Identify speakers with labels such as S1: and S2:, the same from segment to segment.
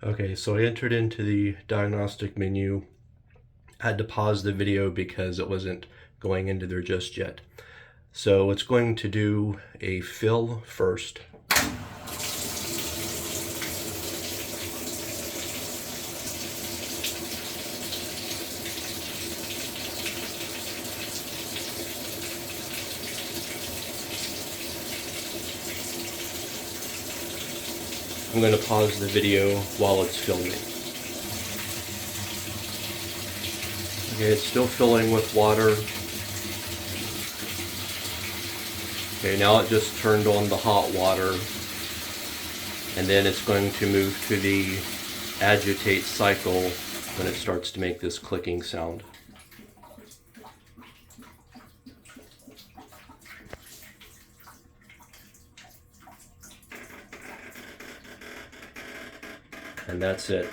S1: Okay, so I entered into the diagnostic menu. I had to pause the video because it wasn't going into there just yet. So it's going to do a fill first. I'm going to pause the video while it's filming. Okay, it's still filling with water. Okay, now it just turned on the hot water, and then it's going to move to the agitate cycle when it starts to make this clicking sound. And that's it.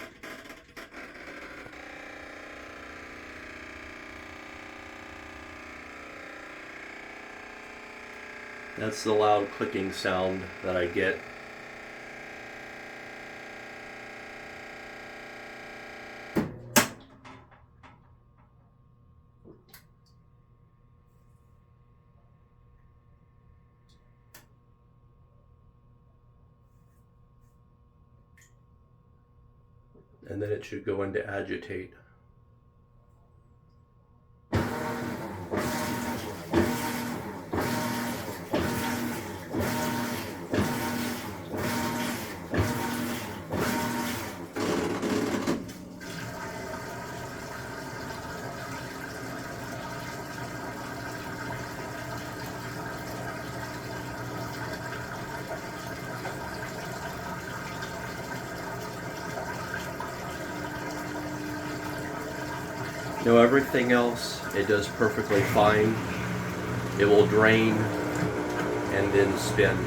S1: That's the loud clicking sound that I get. And then it should go into agitate. No, everything else, it does perfectly fine. It will drain and then spin.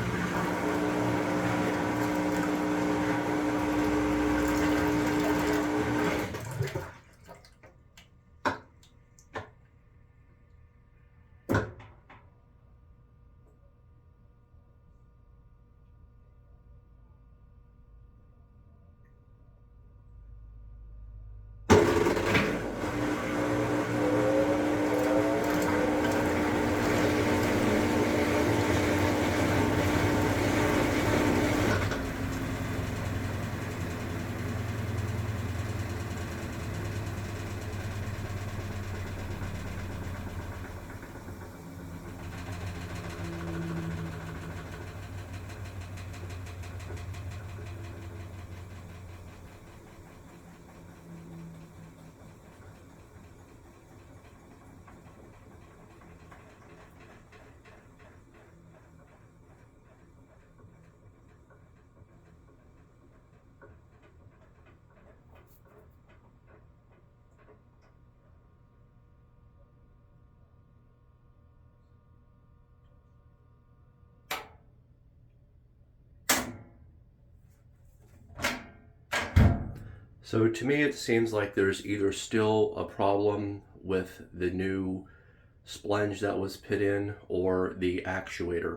S1: So to me, it seems like there's either still a problem with the new splenge that was put in or the actuator.